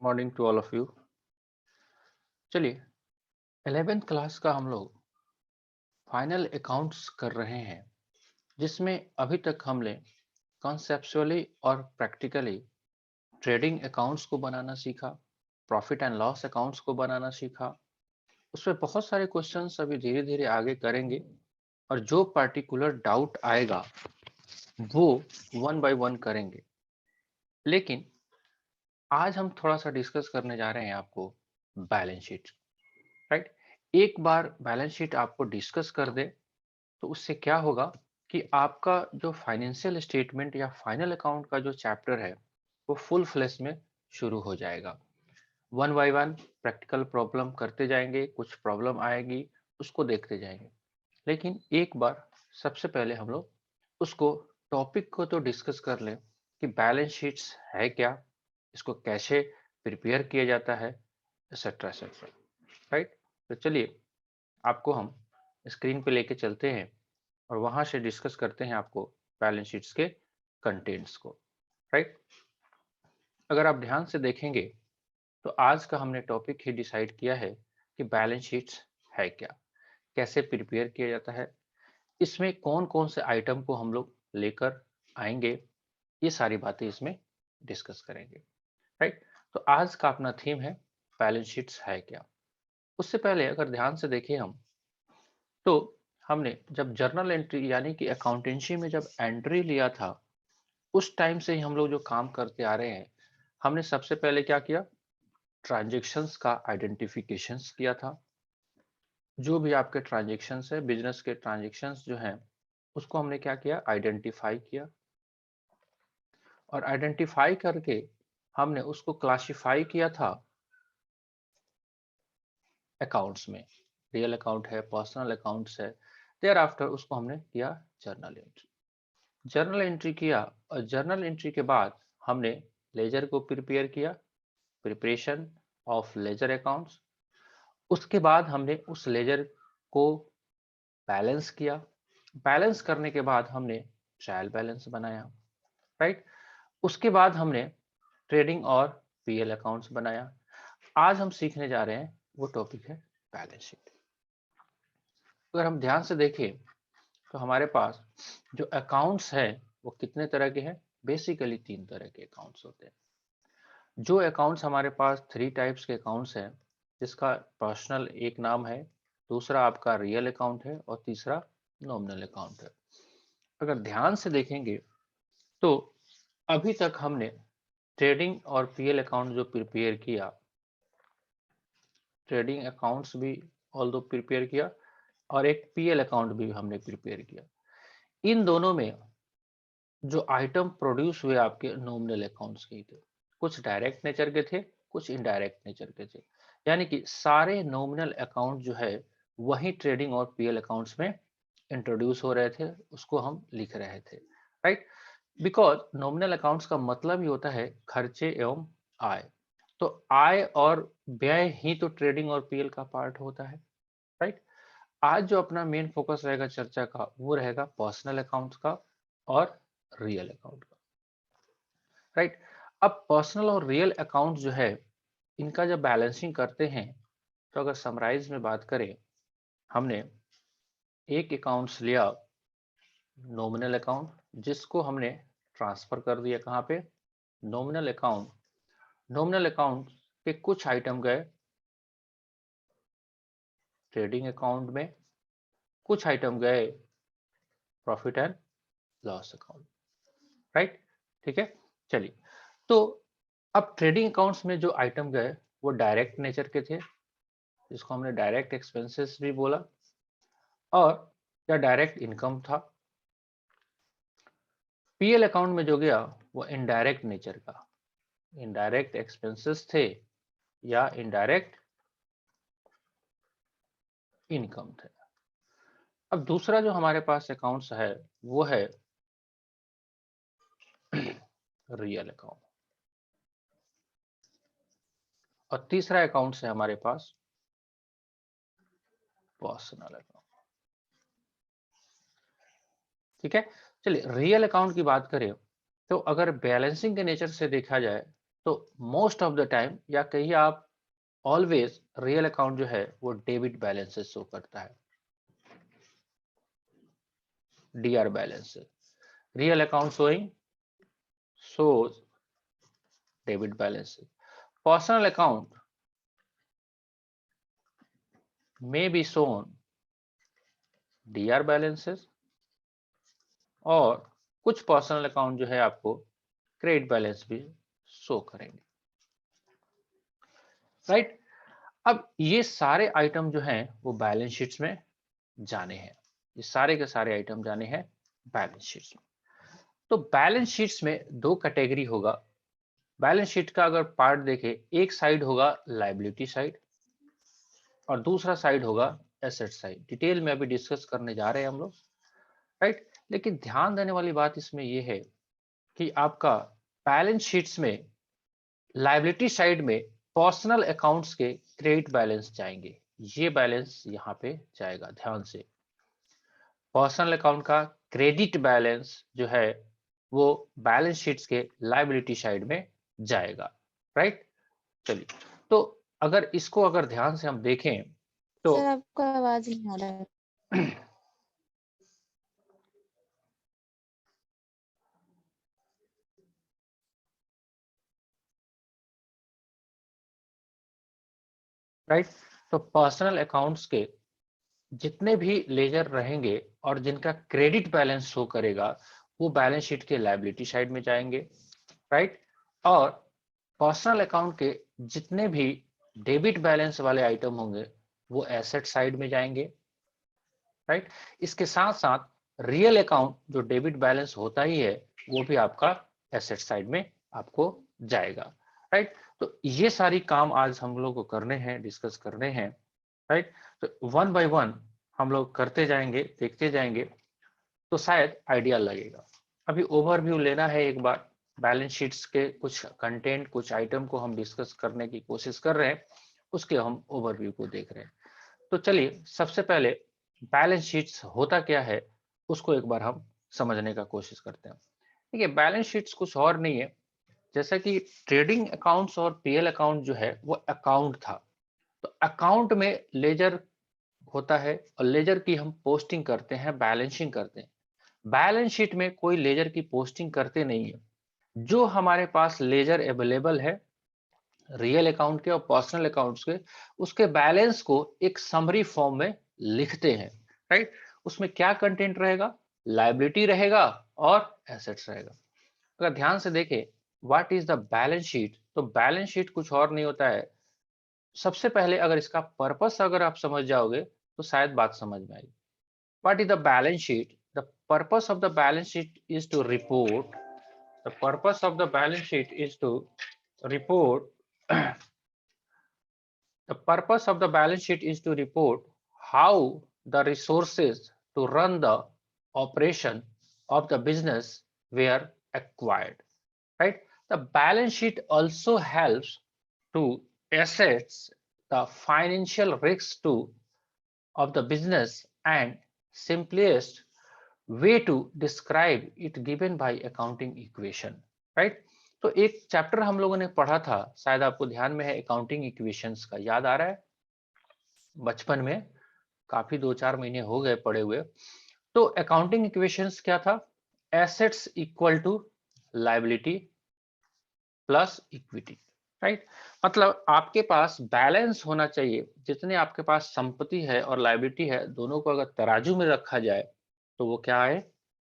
Morning to all of you. चलिए, 11th class का हम लोग फाइनल अकाउंट्स कर रहे हैं, जिसमें अभी तक हमने कॉन्सेप्चुअली और प्रैक्टिकली ट्रेडिंग अकाउंट्स को बनाना सीखा, प्रॉफिट एंड लॉस अकाउंट्स को बनाना सीखा। उसमें बहुत सारे क्वेश्चंस अभी धीरे धीरे आगे करेंगे, और जो पर्टिकुलर डाउट आएगा वो वन बाय वन करेंगे। लेकिन आज हम थोड़ा सा डिस्कस करने जा रहे हैं आपको बैलेंस शीट। राइट। एक बार बैलेंस शीट आपको डिस्कस कर दे तो उससे क्या होगा कि आपका जो फाइनेंशियल स्टेटमेंट या फाइनल अकाउंट का जो चैप्टर है वो फुल फ्लेश में शुरू हो जाएगा। One by one practical problem करते जाएंगे, कुछ प्रॉब्लम आएगी उसको देखते जाएंगे। लेकिन एक बार सबसे पहले हम लोग उसको टॉपिक को तो डिस्कस कर लें कि बैलेंस शीट्स है क्या, इसको कैसे प्रिपेयर किया जाता है, एक्सेट्रा एक्सेट्रा। राइट। तो चलिए, आपको हम स्क्रीन पे लेके चलते हैं और वहां से डिस्कस करते हैं आपको बैलेंस शीट्स के कंटेंट्स को। राइट। अगर आप ध्यान से देखेंगे तो आज का हमने टॉपिक ही डिसाइड किया है कि बैलेंस शीट्स है क्या, कैसे प्रिपेयर किया जाता है, इसमें कौन कौन से आइटम को हम लोग लेकर आएंगे, ये सारी बातें इसमें डिस्कस करेंगे। राइट। तो आज का अपना थीम है बैलेंस शीट्स है क्या। उससे पहले अगर ध्यान से देखें हम, तो हमने जब जर्नल एंट्री यानी कि अकाउंटेंसी में जब एंट्री लिया था, उस टाइम से ही हम लोग जो काम करते आ रहे हैं, हमने सबसे पहले क्या किया, ट्रांजैक्शंस का आइडेंटिफिकेशंस किया था। जो भी आपके ट्रांजैक्शंस है, बिजनेस के ट्रांजैक्शंस जो हैं, उसको हमने क्या किया, आइडेंटिफाई किया। और आइडेंटिफाई करके हमने उसको क्लासिफाई किया था अकाउंट्स में। रियल अकाउंट है, पर्सनल अकाउंट्स है। देयर आफ्टर उसको हमने किया जर्नल एंट्री। जर्नल एंट्री किया, और जर्नल एंट्री के बाद हमने लेजर को प्रिपेयर किया, प्रिपरेशन ऑफ लेजर अकाउंट्स। उसके बाद हमने उस लेजर को बैलेंस किया। बैलेंस करने के बाद हमने ट्रायल बैलेंस बनाया। राइट। उसके बाद हमने ट्रेडिंग और पीएल अकाउंट्स बनाया। आज हम सीखने जा रहे हैं वो टॉपिक है बैलेंस शीट। अगर हम ध्यान से देखें तो हमारे पास जो अकाउंट्स है वो कितने तरह के हैं, बेसिकली तीन तरह के अकाउंट्स होते हैं। जो अकाउंट्स हमारे पास थ्री टाइप्स के अकाउंट्स हैं, जिसका पर्सनल एक नाम है, दूसरा आपका रियल अकाउंट है, और तीसरा नॉमिनल अकाउंट है। अगर ध्यान से देखेंगे तो अभी तक हमने ट्रेडिंग और पीएल अकाउंट जो प्रिपेयर किया, ट्रेडिंग अकाउंट्स भी ऑल दो प्रिपेयर किया, और एक पीएल अकाउंट भी हमने प्रिपेयर किया। इन दोनों में जो आइटम प्रोड्यूस हुए आपके नॉमिनल अकाउंट्स के ही थे। कुछ डायरेक्ट नेचर के थे, कुछ इनडायरेक्ट नेचर के थे। यानी कि सारे नॉमिनल अकाउंट जो है वही ट्रेडिंग और पीएल अकाउंट्स में इंट्रोड्यूस हो रहे थे, उसको हम लिख रहे थे। राइट। बिकॉज नॉमिनल अकाउंट्स का मतलब ही होता है खर्चे एवं आय। तो आय और व्यय ही तो ट्रेडिंग और पीएल का पार्ट होता है। राइट। आज जो अपना मेन फोकस रहेगा चर्चा का, वो रहेगा पर्सनल अकाउंट्स का और रियल अकाउंट का। राइट। अब पर्सनल और रियल अकाउंट जो है, इनका जब बैलेंसिंग करते हैं, तो अगर समराइज में बात करें, हमने एक अकाउंट्स लिया नॉमिनल अकाउंट, जिसको हमने ट्रांसफर कर दिया कहाँ पे, नॉमिनल अकाउंट। नॉमिनल अकाउंट के कुछ आइटम गए ट्रेडिंग अकाउंट में, कुछ आइटम गए profit and loss account. Right. ठीक है। चलिए, तो अब ट्रेडिंग अकाउंट्स में जो आइटम गए वो डायरेक्ट नेचर के थे, जिसको हमने डायरेक्ट एक्सपेंसेस भी बोला, और या डायरेक्ट इनकम था। पीएल अकाउंट में जो गया वो इनडायरेक्ट नेचर का, इनडायरेक्ट एक्सपेंसेस थे या इनडायरेक्ट इनकम थे। अब दूसरा जो हमारे पास अकाउंट्स है वो है रियल अकाउंट, और तीसरा अकाउंट है हमारे पास पर्सनल अकाउंट। ठीक है। चलिए, रियल अकाउंट की बात करें तो अगर बैलेंसिंग के नेचर से देखा जाए, तो मोस्ट ऑफ द टाइम या कहिए आप ऑलवेज रियल अकाउंट जो है वो डेबिट बैलेंस से शो करता है, डीआर बैलेंस से। Real account shows debit balances. Personal account may be shown DR balances और कुछ पर्सनल अकाउंट जो है आपको क्रेडिट बैलेंस भी शो करेंगे, राइट। अब ये सारे आइटम जो हैं वो बैलेंस शीट्स में जाने हैं, ये सारे के सारे आइटम जाने हैं बैलेंस शीट्स में। तो बैलेंस शीट्स में दो कैटेगरी होगा। बैलेंस शीट का अगर पार्ट देखें, एक साइड होगा लायबिलिटी साइड और दूसरा साइड होगा एसेट साइड। डिटेल में अभी डिस्कस करने जा रहे हैं हम लोग, राइट। लेकिन ध्यान देने वाली बात इसमें यह है कि आपका बैलेंस शीट्स में लायबिलिटी साइड में पर्सनल अकाउंट्स के क्रेडिट बैलेंस जाएंगे, ये बैलेंस यहाँ पे जाएगा। ध्यान से, पर्सनल अकाउंट का क्रेडिट बैलेंस जो है वो बैलेंस शीट्स के लायबिलिटी साइड में जाएगा, राइट। चलिए, तो अगर इसको अगर ध्यान से हम देखें तो सर आपका आवाज नहीं आ रहा है। राइट। तो पर्सनल अकाउंट्स के जितने भी लेजर रहेंगे और जिनका क्रेडिट बैलेंस शो करेगा वो बैलेंस शीट के लायबिलिटी साइड में जाएंगे, राइट। और पर्सनल अकाउंट के जितने भी डेबिट बैलेंस वाले आइटम होंगे वो एसेट साइड में जाएंगे, राइट। इसके साथ साथ रियल अकाउंट जो डेबिट बैलेंस होता ही है वो भी आपका एसेट साइड में आपको जाएगा, राइट। तो ये सारी काम आज हम लोग को करने हैं, डिस्कस करने हैं, राइट। तो वन बाय वन हम लोग करते जाएंगे, देखते जाएंगे, तो शायद आइडिया लगेगा। अभी ओवरव्यू लेना है एक बार, बैलेंस शीट्स के कुछ कंटेंट, कुछ आइटम को हम डिस्कस करने की कोशिश कर रहे हैं, उसके हम ओवरव्यू को देख रहे हैं। तो चलिए, सबसे पहले बैलेंस शीट्स होता क्या है उसको एक बार हम समझने का कोशिश करते हैं। देखिए, बैलेंस शीट्स कुछ और नहीं है, जैसा कि ट्रेडिंग अकाउंट्स और पीएल अकाउंट जो है वो अकाउंट था। तो अकाउंट में लेजर होता है और लेजर की हम पोस्टिंग करते हैं, बैलेंसिंग करते हैं। बैलेंस शीट में कोई लेजर की पोस्टिंग करते नहीं है। जो हमारे पास लेजर अवेलेबल है रियल अकाउंट के और पर्सनल अकाउंट्स के, उसके बैलेंस को एक समरी फॉर्म में लिखते हैं, राइट। उसमें क्या कंटेंट रहेगा, लायबिलिटी रहेगा और एसेट्स रहेगा। अगर ध्यान से देखें what is the balance sheet, तो बैलेंस शीट कुछ और नहीं होता है। सबसे पहले अगर इसका पर्पस अगर आप समझ जाओगे तो शायद बात समझ में आएगी। What is the balance sheet? The purpose of the balance sheet is to report, the purpose of the balance sheet is to report the purpose of the balance sheet is to report how the resources to run the operation of the business were acquired, right. The balance sheet also helps to assess the financial risks to of the business and simplest way to describe it given by accounting equation, right। तो एक chapter हम लोगों ने पढ़ा था, शायद आपको ध्यान में है, अकाउंटिंग इक्वेशंस का, याद आ रहा है बचपन में? काफी 2-4 महीने हो गए पढ़े हुए। तो अकाउंटिंग इक्वेशंस क्या था? Assets equal to liability plus equity, right. मतलब आपके पास बैलेंस होना चाहिए, जितने आपके पास संपत्ति है और लायबिलिटी है दोनों को अगर तराजू में रखा जाए तो वो क्या है,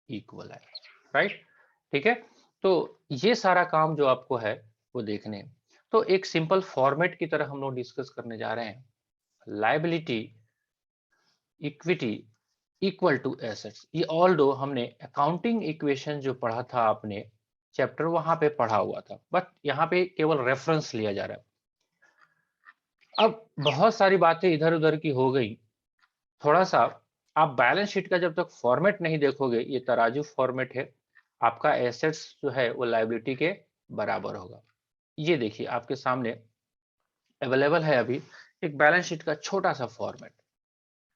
इक्वल है, राइट। ठीक है। तो ये सारा काम जो आपको है वो देखने हैं। तो एक सिंपल फॉर्मेट की तरह हम लोग डिस्कस करने जा रहे हैं, liability equity equal to assets. ये ऑल दो हमने अकाउंटिंग इक्वेशन जो पढ़ा था आपने चैप्टर, वहां पे पढ़ा हुआ था, बट यहाँ पे केवल रेफरेंस लिया जा रहा है। अब बहुत सारी बातें इधर उधर की हो गई, थोड़ा सा आप बैलेंस शीट का जब तक फॉर्मेट नहीं देखोगे, ये तराजू फॉर्मेट है, आपका एसेट्स जो है वो लायबिलिटी के बराबर होगा। ये देखिए आपके सामने अवेलेबल है अभी एक बैलेंस शीट का छोटा सा फॉर्मेट,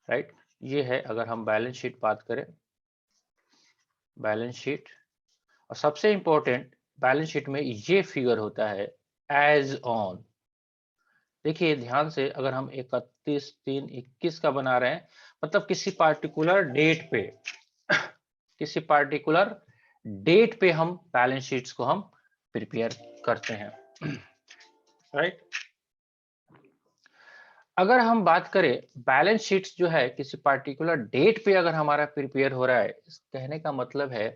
राइट। ये है, अगर हम बैलेंस शीट बात करें, बैलेंस शीट, और सबसे इंपॉर्टेंट बैलेंस शीट में ये फिगर होता है, एज ऑन। देखिए ध्यान से, अगर हम 31/3/21 का बना रहे हैं, मतलब किसी पार्टिकुलर डेट पे किसी पार्टिकुलर डेट पे हम बैलेंस शीट्स को हम प्रिपेयर करते हैं, राइट। अगर हम बात करें बैलेंस शीट्स जो है किसी पार्टिकुलर डेट पे अगर हमारा प्रिपेयर हो रहा है, इस कहने का मतलब है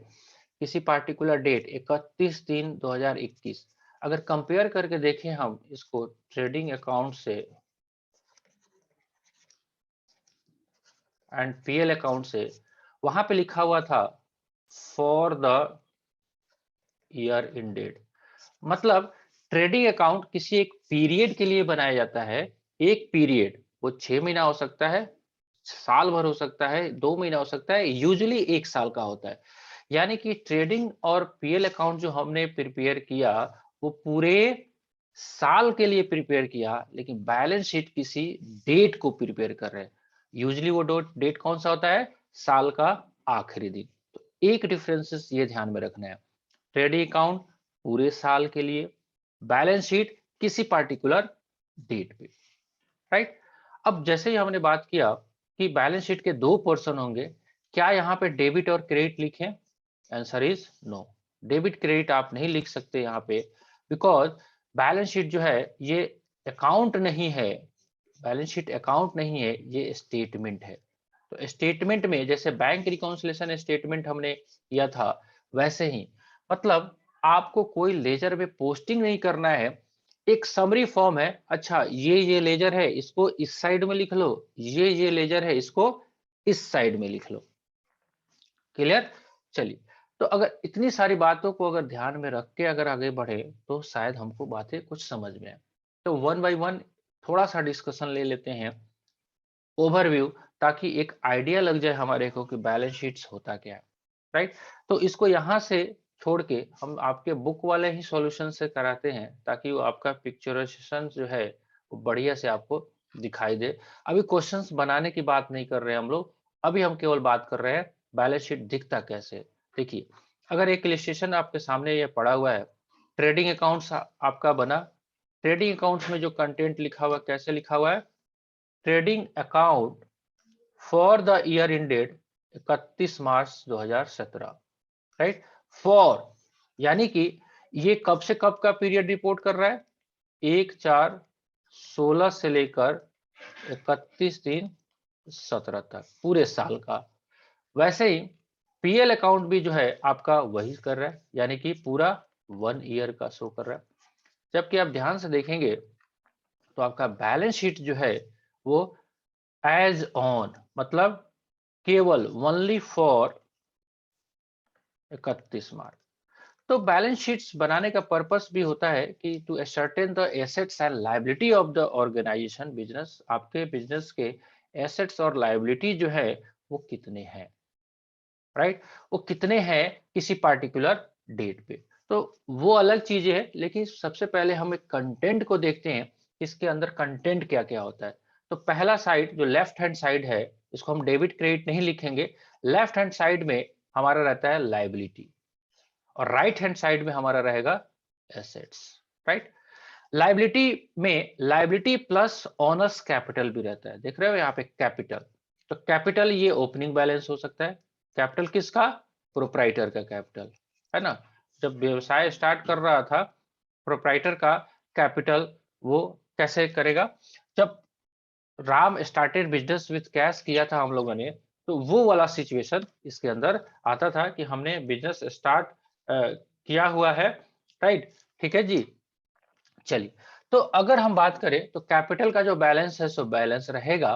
किसी पार्टिकुलर डेट 31/3/2021, अगर कंपेयर करके देखें हम इसको ट्रेडिंग अकाउंट से एंड पीएल अकाउंट से, वहां पे लिखा हुआ था for the year in date, मतलब ट्रेडिंग अकाउंट किसी एक पीरियड के लिए बनाया जाता है। एक पीरियड वो 6 महीना हो सकता है, साल भर हो सकता है, 2 महीना हो सकता है, यूजुअली 1 साल का होता है। यानी कि ट्रेडिंग और पीएल अकाउंट जो हमने प्रिपेयर किया वो पूरे साल के लिए प्रिपेयर किया, लेकिन बैलेंस शीट किसी डेट को प्रिपेयर कर रहे हैं। यूजुअली वो डेट कौन सा होता है? साल का आखिरी दिन। तो एक डिफरेंसेस ये ध्यान में रखना है, ट्रेडिंग अकाउंट पूरे साल के लिए, बैलेंस शीट किसी पार्टिकुलर डेट पे, राइट। अब जैसे ही हमने बात किया कि बैलेंस शीट के दो पोर्शन होंगे, क्या यहाँ पे डेबिट और क्रेडिट लिखें? Answer is no. Debit credit आप नहीं लिख सकते यहाँ पे, बिकॉज बैलेंस शीट जो है ये अकाउंट नहीं है, बैलेंस शीट अकाउंट नहीं है, ये स्टेटमेंट है। तो स्टेटमेंट में जैसे बैंक रिकॉन्सिलेशन स्टेटमेंट हमने किया था, वैसे ही मतलब आपको कोई लेजर में पोस्टिंग नहीं करना है, एक समरी फॉर्म है, अच्छा ये लेजर है इसको इस साइड में लिख लो, ये लेजर है इसको इस साइड में लिख लो। क्लियर? चलिए, तो अगर इतनी सारी बातों को अगर ध्यान में रख के अगर आगे बढ़े तो शायद हमको बातें कुछ समझ में आए। तो वन बाय वन थोड़ा सा डिस्कशन ले लेते हैं, ओवरव्यू, ताकि एक आइडिया लग जाए हमारे को कि बैलेंस शीट्स होता क्या है, राइट। तो इसको यहाँ से छोड़ के हम आपके बुक वाले ही सॉल्यूशन से कराते हैं, ताकि वो आपका पिक्चराइजेशन जो है वो बढ़िया से आपको दिखाई दे। अभी क्वेश्चंस बनाने की बात नहीं कर रहे हैं हम लोग, अभी हम केवल बात कर रहे हैं बैलेंस शीट दिखता कैसे है। देखिए, अगर एक इलस्ट्रेशन आपके सामने ये पड़ा हुआ है, ट्रेडिंग अकाउंट्स आपका बना, ट्रेडिंग अकाउंट्स में जो कंटेंट लिखा हुआ कैसे लिखा हुआ है? Trading account for the year ended 31 March 2017, right. For यानी कि ये कब से कब का पीरियड रिपोर्ट कर रहा है? 1/4/16 से लेकर 31/3/17 तक, पूरे साल का। वैसे ही पीएल अकाउंट भी जो है आपका वही कर रहा है, यानी कि पूरा 1 ईयर का शो कर रहा है। जबकि आप ध्यान से देखेंगे तो आपका बैलेंस शीट जो है वो एज ऑन, मतलब केवल ओनली फॉर 31 मार्च। तो बैलेंस शीट्स बनाने का पर्पस भी होता है कि to ascertain the assets and liability of the organisation business, आपके बिजनेस के एसेट्स और लायबिलिटी जो है वो कितने हैं, राइट। वो कितने हैं किसी पार्टिकुलर डेट पे। तो वो अलग चीजें है, लेकिन सबसे पहले हम एक कंटेंट को देखते हैं, इसके अंदर कंटेंट क्या क्या होता है। तो पहला साइड जो लेफ्ट हैंड साइड है, इसको हम डेबिट क्रेडिट नहीं लिखेंगे, लेफ्ट हैंड साइड में हमारा रहता है लायबिलिटी, और राइट हैंड साइड में हमारा रहेगा एसेट्स, राइट। लायबिलिटी में लायबिलिटी प्लस ऑनर्स कैपिटल भी रहता है, देख रहे हो यहाँ पे कैपिटल। तो कैपिटल ये ओपनिंग बैलेंस हो सकता है, कैपिटल किसका? प्रोप्राइटर का कैपिटल, है ना। जब व्यवसाय स्टार्ट कर रहा था, प्रोप्राइटर का कैपिटल वो कैसे करेगा? जब Ram started business with cash किया था हम लोगों ने, तो वो वाला सिचुएशन इसके अंदर आता था कि हमने बिजनेस स्टार्ट किया हुआ है, राइट। ठीक है जी। चलिए, तो अगर हम बात करें तो कैपिटल का जो बैलेंस है सो बैलेंस रहेगा,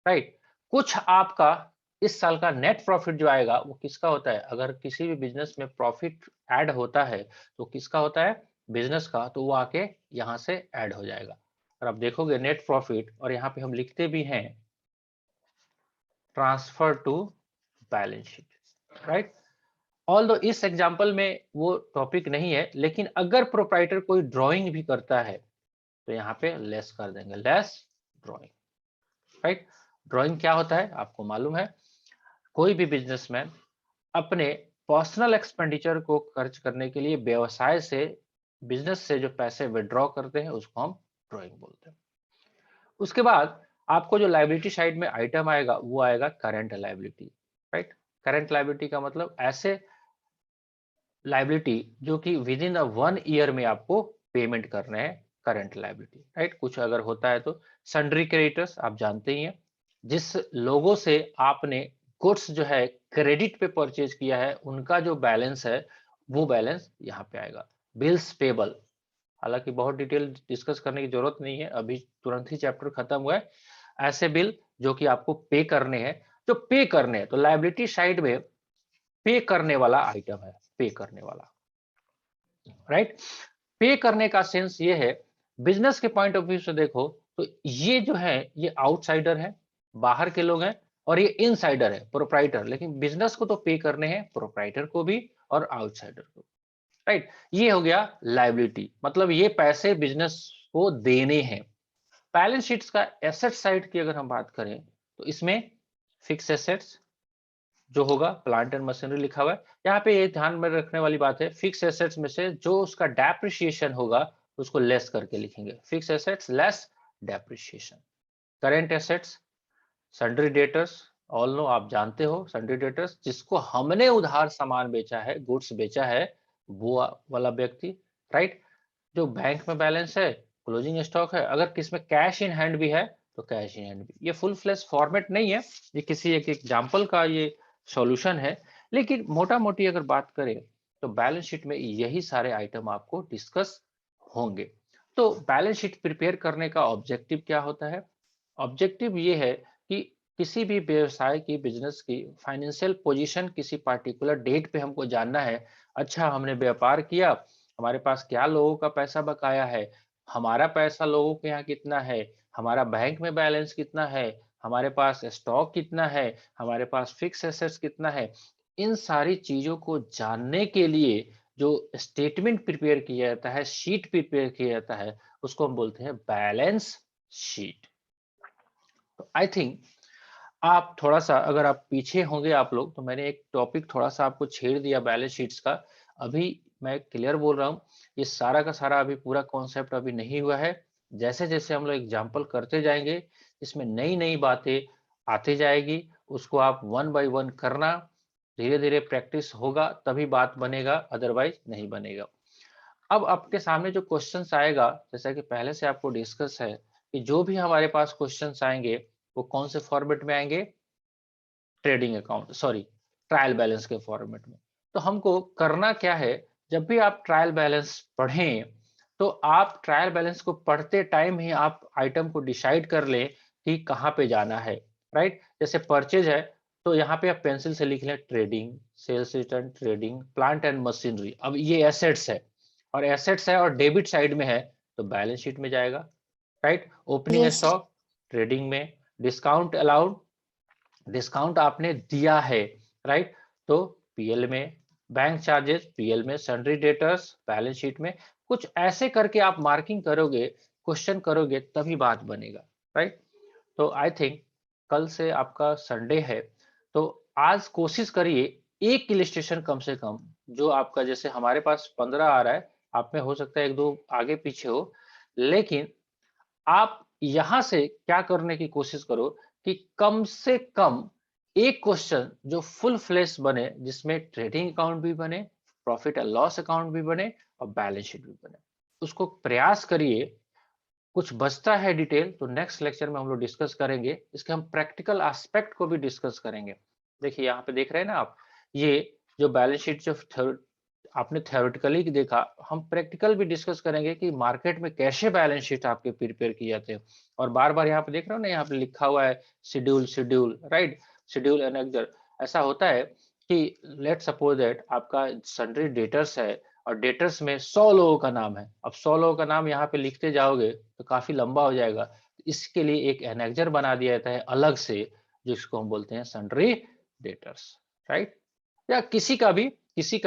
राइट। कुछ आपका इस साल का नेट प्रॉफिट जो आएगा वो किसका होता है? अगर किसी भी बिजनेस में प्रॉफिट ऐड होता है तो किसका होता है? बिजनेस का, तो वो आके यहाँ से ऐड हो जाएगा। और आप देखोगे नेट प्रॉफिट, और यहाँ पे हम लिखते भी हैं transfer to balance sheet, right. Although इस एग्जांपल में वो टॉपिक नहीं है, लेकिन अगर प्रोप्राइटर कोई ड्राइंग भी करता है तो यहाँ पे लेस कर देंगे, लेस ड्राइंग, राइट। ड्राइंग क्या होता है आपको मालूम है? कोई भी बिजनेसमैन अपने पर्सनल एक्सपेंडिचर को खर्च करने के लिए व्यवसाय से बिजनेस से जो पैसे विड्रॉ करते हैं उसको हम ड्रॉइंग बोलते हैं। उसके बाद आपको जो लायबिलिटी साइड में आइटम आएगा वो आएगा current liability, right. Current liability का मतलब ऐसे लायबिलिटी जो कि विद इन 1 ईयर में आपको पेमेंट करना है, करंट लायबिलिटी, राइट। कुछ अगर होता है तो सन्ड्री क्रेडिटर्स आप जानते ही हैं, जिस लोगों से आपने गुड्स जो है क्रेडिट पे परचेज किया है उनका जो बैलेंस है वो बैलेंस यहाँ पे आएगा। बिल्स पेबल, हालांकि बहुत डिटेल डिस्कस करने की जरूरत नहीं है, अभी तुरंत ही चैप्टर खत्म हुआ है। ऐसे बिल जो कि आपको पे करने हैं, जो पे करने हैं, तो लायबिलिटी साइड में पे करने वाला आइटम है, पे करने वाला, राइट। पे करने का सेंस ये है, बिजनेस के पॉइंट ऑफ व्यू से देखो तो ये जो है ये आउटसाइडर है, बाहर के लोग हैं, और ये इनसाइडर है, प्रोप्राइटर। लेकिन बिजनेस को तो पे करने हैं, प्रोप्राइटर को भी और आउटसाइडर को, राइट। ये हो गया लायबिलिटी, मतलब ये पैसे बिजनेस को देने हैं। बैलेंस शीट्स का एसेट साइड की अगर हम बात करें तो इसमें फिक्स एसेट्स जो होगा, प्लांट एंड मशीनरी लिखा हुआ है। यहाँ पे ये ध्यान में रखने वाली बात है, फिक्स एसेट्स में से जो उसका डेप्रिसिएशन होगा उसको लेस करके लिखेंगे, fix assets less depreciation. Current assets, sundry debtors, all know आप जानते हो, सन्ड्री डेटर्स जिसको हमने उधार सामान बेचा है, गुड्स बेचा है, वो वाला व्यक्ति, राइट। जो बैंक में बैलेंस है, क्लोजिंग स्टॉक है, अगर किसमें कैश इन हैंड भी है तो कैश इन हैंड भी। ये फुल फ्लैश फॉर्मेट नहीं है, ये किसी एक एग्जांपल का ये सॉल्यूशन है, लेकिन मोटा मोटी अगर बात करें तो बैलेंस शीट में यही सारे आइटम आपको डिस्कस होंगे। तो बैलेंस शीट प्रिपेयर करने का ऑब्जेक्टिव क्या होता है? ऑब्जेक्टिव ये है कि किसी भी व्यवसाय की, बिजनेस की फाइनेंशियल पोजीशन किसी पार्टिकुलर डेट पे हमको जानना है। अच्छा, हमने व्यापार किया, हमारे पास क्या लोगों का पैसा बकाया है, हमारा पैसा लोगों के यहाँ कितना है, हमारा बैंक में बैलेंस कितना है, हमारे पास स्टॉक कितना है, हमारे पास फिक्स एसेट्स कितना है। इन सारी चीजों को जानने के लिए जो स्टेटमेंट प्रिपेयर किया जाता है, शीट प्रिपेयर किया जाता है, उसको हम बोलते हैं बैलेंस शीट। तो आई थिंक आप थोड़ा सा, अगर आप पीछे होंगे आप लोग, तो मैंने एक टॉपिक थोड़ा सा आपको छेड़ दिया बैलेंस शीट्स का। अभी मैं क्लियर बोल रहा हूँ, ये सारा का सारा अभी पूरा कॉन्सेप्ट अभी नहीं हुआ है। जैसे जैसे हम लोग एग्जाम्पल करते जाएंगे, इसमें नई नई बातें आते जाएगी, उसको आप वन बाय वन करना, धीरे धीरे प्रैक्टिस होगा तभी बात बनेगा, अदरवाइज नहीं बनेगा। अब आपके सामने जो क्वेश्चंस आएगा, जैसा कि पहले से आपको डिस्कस है कि जो भी हमारे पास क्वेश्चंस आएंगे वो कौन से फॉर्मेट में आएंगे? Trading account, sorry, trial balance के फॉर्मेट में। तो हमको करना क्या है, जब भी आप ट्रायल बैलेंस पढ़ें तो आप ट्रायल बैलेंस को पढ़ते टाइम ही आप आइटम को डिसाइड कर लें कि कहाँ पे जाना है, राइट। जैसे परचेज है तो यहाँ पे आप पेंसिल से लिख लें trading, sales return trading, plant and machinery. अब ये एसेट्स है, और एसेट्स है और डेबिट साइड में है तो बैलेंस शीट में जाएगा, right. Opening yes. Stock trading में, डिस्काउंट अलाउड, डिस्काउंट आपने दिया है, राइट, तो पीएल में, बैंक चार्जेस पीएल में, सन्ड्री डेटर्स बैलेंस शीट में। कुछ ऐसे करके आप मार्किंग करोगे, क्वेश्चन करोगे, तभी बात बनेगा, राइट। तो आई थिंक कल से आपका संडे है, तो आज कोशिश करिए एक इलिस्ट्रेशन कम से कम, जो आपका, जैसे हमारे पास 15 आ रहा है, आप में हो सकता है एक दो आगे पीछे हो, लेकिन आप यहां से क्या करने की कोशिश करो कि कम से कम एक क्वेश्चन जो फुल फ्लैश बने, जिसमें ट्रेडिंग अकाउंट भी बने, प्रॉफिट एंड लॉस अकाउंट भी बने और बैलेंस शीट भी बने, उसको प्रयास करिए। कुछ बचता है डिटेल तो नेक्स्ट लेक्चर में हम लोग डिस्कस करेंगे, इसके हम प्रैक्टिकल एस्पेक्ट को भी डिस्कस करेंगे। देखिए यहाँ पे देख रहे हैं ना आप, ये जो बैलेंस शीट जो आपने थ्योरेटिकली देखा, हम प्रैक्टिकल भी डिस्कस करेंगे कि मार्केट में कैसे बैलेंस शीट आपके प्रिपेयर किए जाते हैं। और बार बार यहाँ पे देख रहे हो ना, यहाँ पे लिखा हुआ है schedule, schedule, right, schedule annexure. ऐसा होता है कि लेट सपोज दैट आपका सन्ड्री डेटर्स है और डेटर्स में 100 लोगों का नाम है, अब 100 लोगों का नाम यहाँ पे लिखते जाओगे तो काफी लंबा हो जाएगा। इसके लिए एक एनेक्जर बना दिया जाता है अलग से, जिसको हम बोलते हैं सन्ड्री डेटर्स, राइट। या किसी का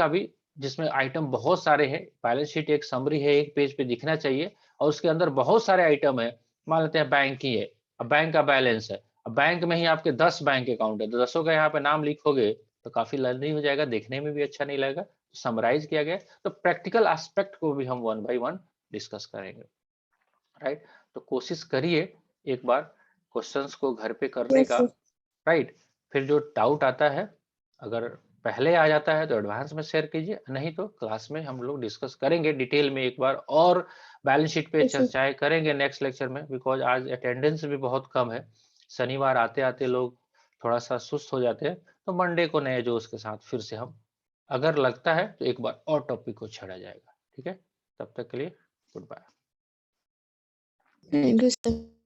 भी जिसमें आइटम बहुत सारे हैं, बैलेंस शीट एक समरी है, एक पेज पे दिखना चाहिए, और उसके अंदर बहुत सारे आइटम है। मान लेते हैं बैंक ही है, अब बैंक का बैलेंस है, अब बैंक में ही आपके 10 बैंक अकाउंट है, तो 10 का यहाँ पे नाम लिखोगे तो काफी लर्निंग हो जाएगा, देखने में भी अच्छा नहीं लगेगा, समराइज किया गया, तो प्रैक्टिकल एस्पेक्ट को भी हम वन बाय वन डिस्कस करेंगे, राइट। तो कोशिश करिए एक बार क्वेश्चंस को घर पे करने यस का, सर। राइट। फिर जो डाउट आता है, अगर पहले आ जाता है तो एडवांस में शेयर कीजिए, नहीं तो क्लास में हम लोग डिस्कस करेंगे डिटेल में एक बार, और बैलेंस शीट पे यस सर। चर्चाएं करेंगे नेक्स्ट लेक्चर में, बिकॉज आज अटेंडेंस भी बहुत कम है। शनिवार आते आते लोग थोड़ा सा सुस्त हो जाते हैं, तो मंडे को नए जोश के साथ फिर से हम, अगर लगता है तो एक बार और टॉपिक को छेड़ा जाएगा, ठीक है। तब तक के लिए goodbye. Thank you sir.